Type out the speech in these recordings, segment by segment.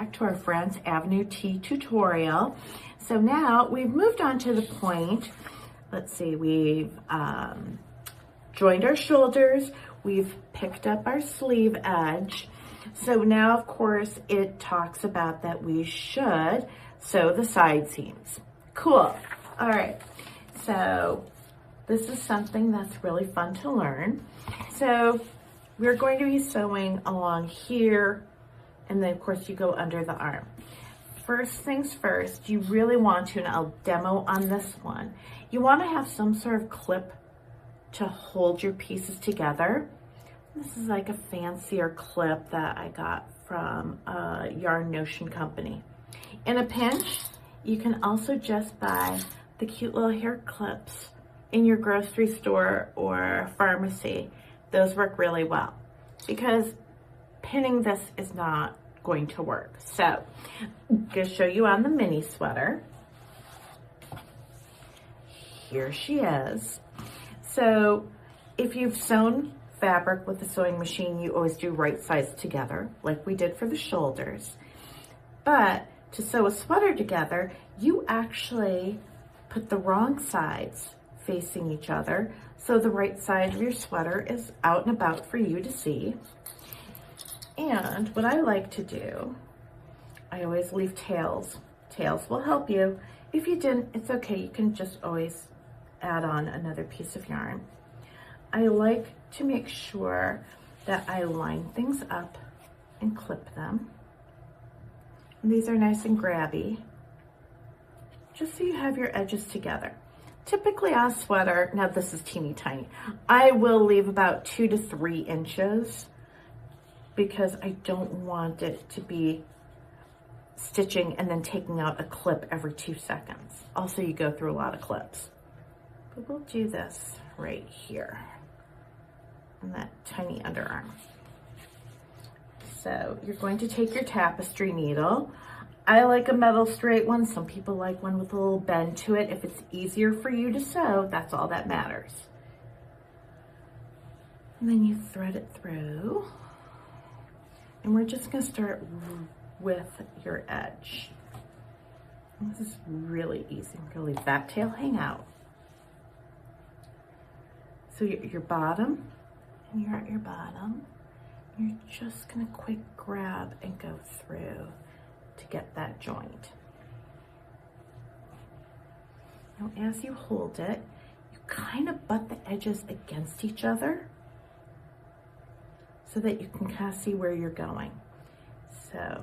back to our Friends Avenue T tutorial. So now we've moved on to the point, let's see, we've joined our shoulders, we've picked up our sleeve edge. So now, of course, it talks about that we should sew the side seams. Cool. All right. So this is something that's really fun to learn. So we're going to be sewing along here, and then of course you go under the arm. First things first, you really want to, and I'll demo on this one, you want to have some sort of clip to hold your pieces together. This is like a fancier clip that I got from a Yarn Notion company. In a pinch, you can also just buy the cute little hair clips in your grocery store or pharmacy. Those work really well because pinning this is not going to work. So I'm going to show you on the mini sweater. Here she is. So if you've sewn fabric with a sewing machine, you always do right sides together like we did for the shoulders. But to sew a sweater together, you actually put the wrong sides facing each other, so the right side of your sweater is out and about for you to see. And what I like to do, I always leave tails. Tails will help you. If you didn't, it's okay. You can just always add on another piece of yarn. I like to make sure that I line things up and clip them. And these are nice and grabby, just so you have your edges together. Typically on a sweater, now this is teeny tiny, I will leave about 2 to 3 inches because I don't want it to be stitching and then taking out a clip every 2 seconds. Also, you go through a lot of clips. But we'll do this right here on that tiny underarm. So you're going to take your tapestry needle. I like a metal straight one. Some people like one with a little bend to it. If it's easier for you to sew, that's all that matters. And then you thread it through. And we're just going to start with your edge. And this is really easy. I'm going to leave that tail hang out. So your bottom, and you're at your bottom. You're just going to quick grab and go through to get that joint. Now as you hold it, you kind of butt the edges against each other so that you can kind of see where you're going. So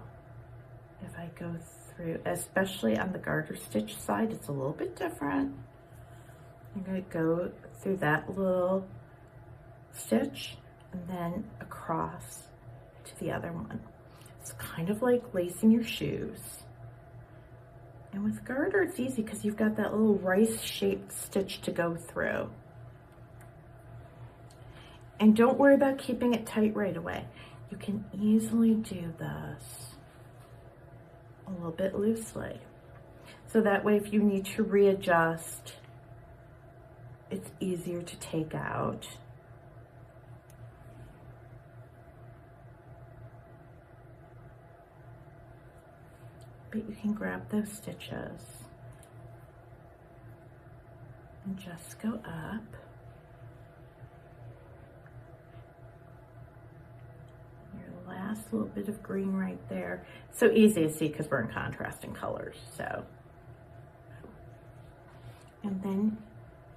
if I go through, especially on the garter stitch side, it's a little bit different. I'm going to go through that little stitch and then across to the other one. It's kind of like lacing your shoes. And with garter, it's easy because you've got that little rice-shaped stitch to go through. And don't worry about keeping it tight right away. You can easily do this a little bit loosely. So that way, if you need to readjust, it's easier to take out. But you can grab those stitches and just go up. Your last little bit of green right there. So easy to see because we're in contrasting colors. So, and then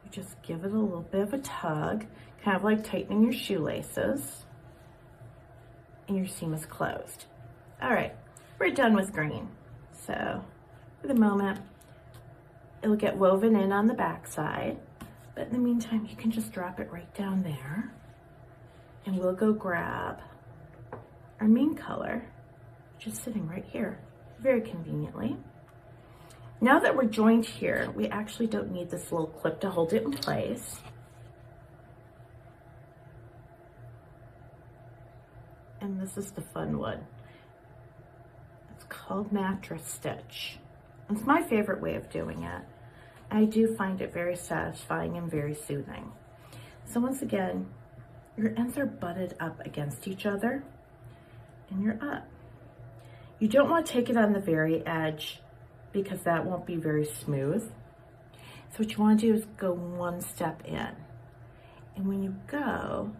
you just give it a little bit of a tug, kind of like tightening your shoelaces, and your seam is closed. All right, we're done with green. So for the moment, it'll get woven in on the back side, but in the meantime, you can just drop it right down there, and we'll go grab our main color, just sitting right here, very conveniently. Now that we're joined here, we actually don't need this little clip to hold it in place. And this is the fun one. Called mattress stitch. It's my favorite way of doing it. I do find it very satisfying and very soothing. So once again, your ends are butted up against each other and you're up. You don't want to take it on the very edge because that won't be very smooth. So what you want to do is go one step in. And when you go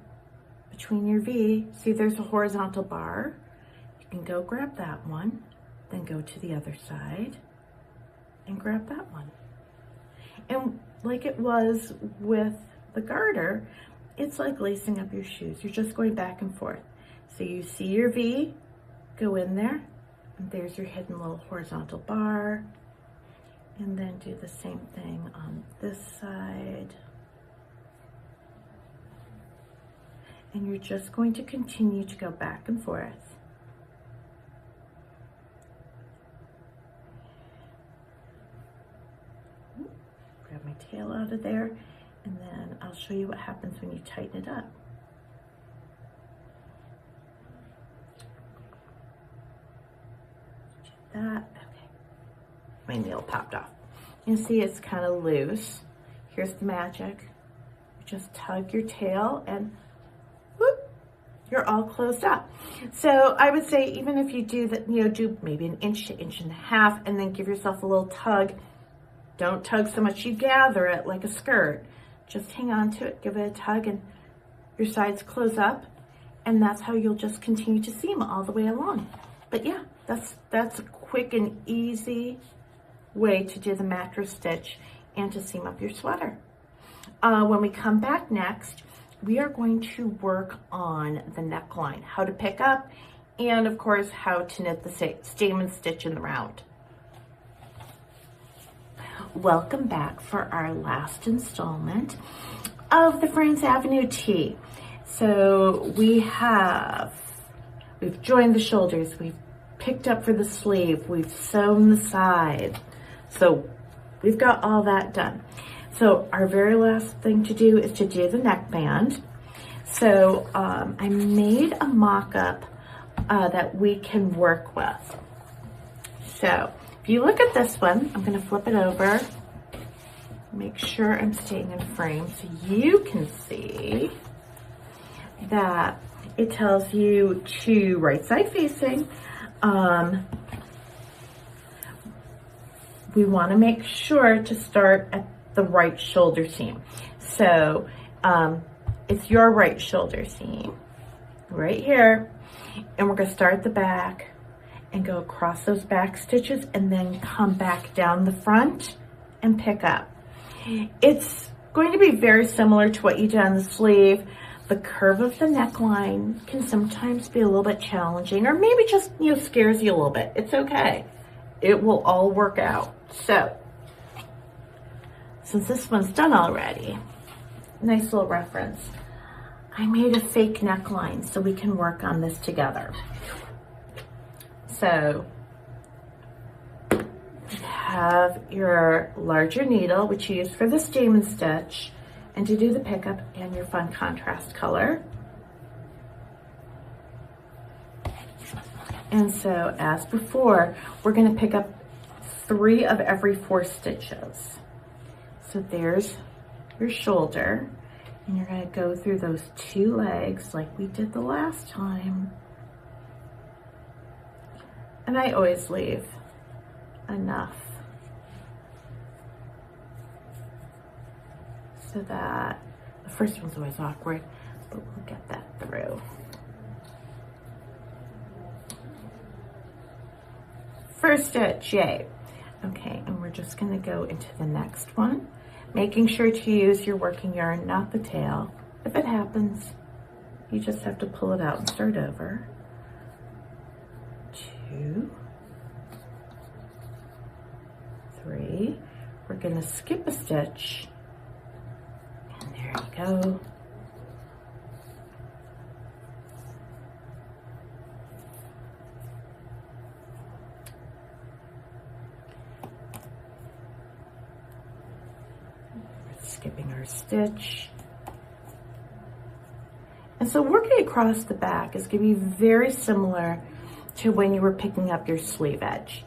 between your V, see there's a horizontal bar. You can go grab that one, then go to the other side and grab that one. And like it was with the garter, it's like lacing up your shoes. You're just going back and forth. So you see your V, go in there, and there's your hidden little horizontal bar. And then do the same thing on this side. And you're just going to continue to go back and forth. Grab my tail out of there, and then I'll show you what happens when you tighten it up. Do that. Okay. My nail popped off. You see it's kind of loose. Here's the magic. You just tug your tail and whoop, you're all closed up. So I would say even if you do that, do maybe an inch to inch and a half and then give yourself a little tug. Don't tug so much you gather it like a skirt. Just hang on to it, give it a tug, and your sides close up, and that's how you'll just continue to seam all the way along. But yeah, that's a quick and easy way to do the mattress stitch and to seam up your sweater. When we come back next, we are going to work on the neckline, how to pick up, and of course, how to knit the stamen stitch in the round. Welcome back for our last installment of the France Avenue tee. So we've joined the shoulders, we've picked up for the sleeve, we've sewn the side. So we've got all that done. So our very last thing to do is to do the neckband. So I made a mock-up that we can work with. So if you look at this one, I'm going to flip it over, make sure I'm staying in frame so you can see that it tells you to right side facing. We want to make sure to start at the right shoulder seam. So it's your right shoulder seam right here, and we're going to start at the back and go across those back stitches and then come back down the front and pick up. It's going to be very similar to what you did on the sleeve. The curve of the neckline can sometimes be a little bit challenging, or maybe just, scares you a little bit. It's okay. It will all work out. So, since this one's done already, nice little reference. I made a fake neckline so we can work on this together. So, you have your larger needle, which you use for the stamen stitch, and to do the pickup, and your fun contrast color. And so, as before, we're going to pick up 3 of every 4 stitches. So there's your shoulder, and you're going to go through those 2 legs like we did the last time. And I always leave enough so that the first one's always awkward, but we'll get that through. First stitch, yay. Okay, and we're just going to go into the next one, making sure to use your working yarn, not the tail. If it happens, you just have to pull it out and start over. 2, 3. We're going to skip a stitch, and there you go. Skipping our stitch. And so working across the back is going to be very similar to when you were picking up your sleeve edge.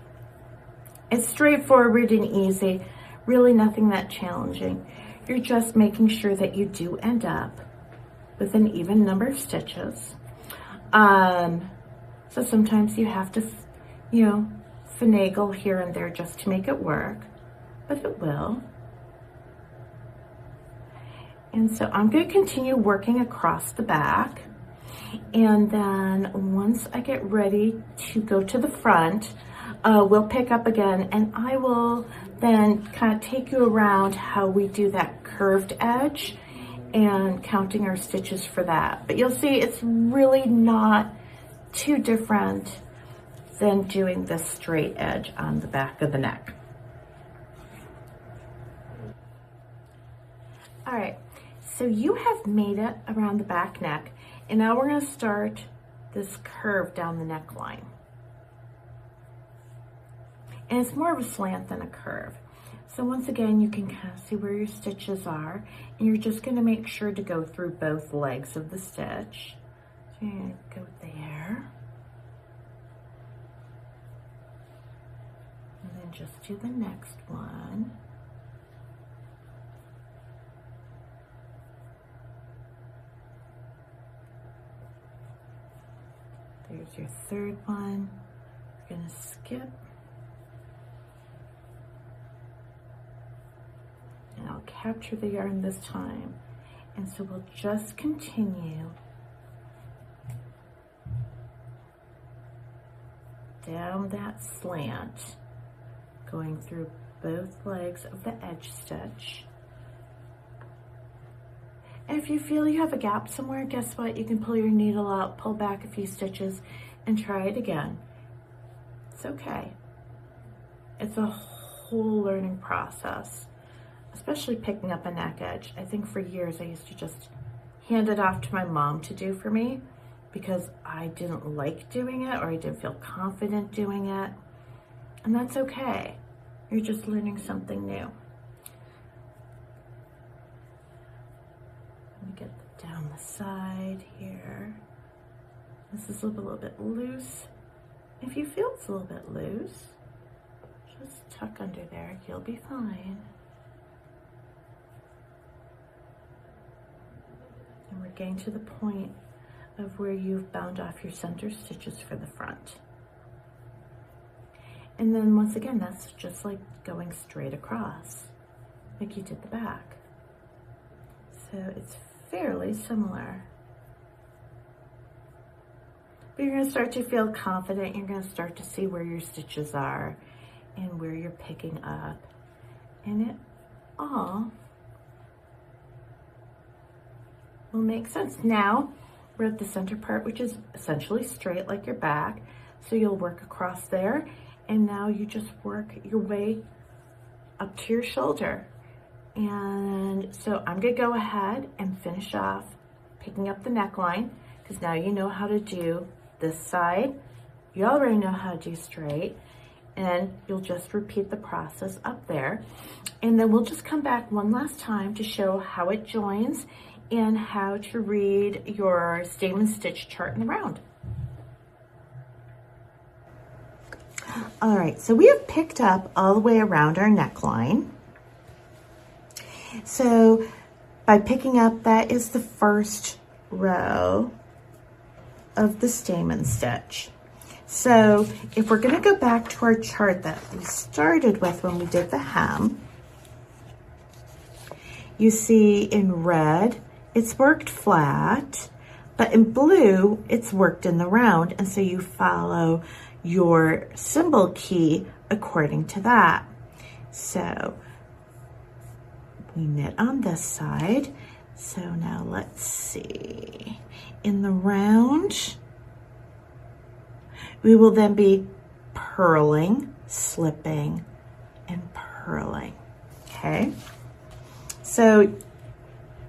It's straightforward and easy, really nothing that challenging. You're just making sure that you do end up with an even number of stitches. So sometimes you have to, you know, finagle here and there just to make it work, but it will. And so I'm going to continue working across the back. And then once I get ready to go to the front, we'll pick up again, and I will then kind of take you around how we do that curved edge and counting our stitches for that. But you'll see it's really not too different than doing this straight edge on the back of the neck. All right, so you have made it around the back neck, and now we're going to start this curve down the neckline. And it's more of a slant than a curve. So once again, you can kind of see where your stitches are, and you're just going to make sure to go through both legs of the stitch. So you're going to go there. And then just do the next one. There's your third one. You're going to skip. And I'll capture the yarn this time. And so we'll just continue down that slant, going through both legs of the edge stitch. And if you feel you have a gap somewhere, guess what? You can pull your needle out, pull back a few stitches, and try it again. It's okay. It's a whole learning process, especially picking up a neck edge. I think for years I used to just hand it off to my mom to do for me because I didn't like doing it or I didn't feel confident doing it. And that's okay. You're just learning something new. Let me get down the side here. This is a little bit loose. If you feel it's a little bit loose, just tuck under there. You'll be fine. And we're getting to the point of where you've bound off your center stitches for the front. And then once again, that's just like going straight across, like you did the back. So it's fairly similar. But you're going to start to feel confident. You're going to start to see where your stitches are and where you're picking up. And it all will make sense. Now we're at the center part, which is essentially straight like your back. So you'll work across there. And now you just work your way up to your shoulder. And so I'm going to go ahead and finish off picking up the neckline, because now you know how to do this side. You already know how to do straight, and you'll just repeat the process up there. And then we'll just come back one last time to show how it joins and how to read your stamen stitch chart in the round. All right, so we have picked up all the way around our neckline. So by picking up, that is the first row of the stamen stitch. So if we're going to go back to our chart that we started with when we did the hem, you see in red, it's worked flat, but in blue, it's worked in the round. And so you follow your symbol key according to that. So we knit on this side. So now let's see. In the round, we will then be purling, slipping, and purling, okay? So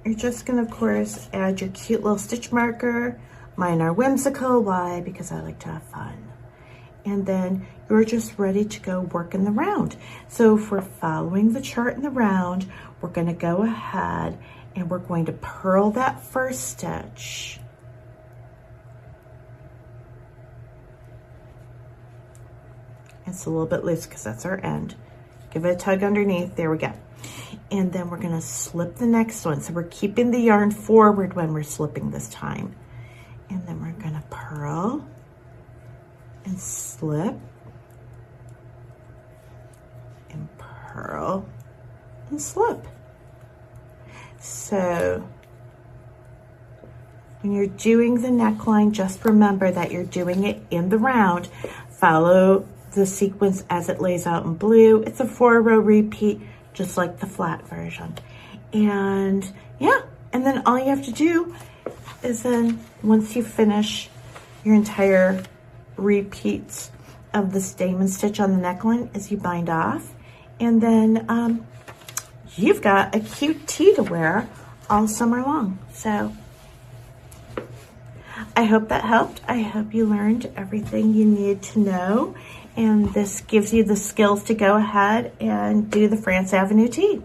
you're just gonna, of course, add your cute little stitch marker. Mine are whimsical. Why? Because I like to have fun. And then you're just ready to go work in the round. So if we're following the chart in the round, we're gonna go ahead and we're going to purl that first stitch. It's a little bit loose because that's our end. Give it a tug underneath, there we go. And then we're gonna slip the next one. So we're keeping the yarn forward when we're slipping this time. And then we're gonna purl and slip and slip. So when you're doing the neckline, just remember that you're doing it in the round. Follow the sequence as it lays out in blue. It's a 4-row repeat, just like the flat version. And yeah, and then all you have to do is then once you finish your entire repeats of the stamen stitch on the neckline is you bind off, and then you've got a cute tee to wear all summer long. So I hope that helped. I hope you learned everything you need to know, and this gives you the skills to go ahead and do the France Avenue tee.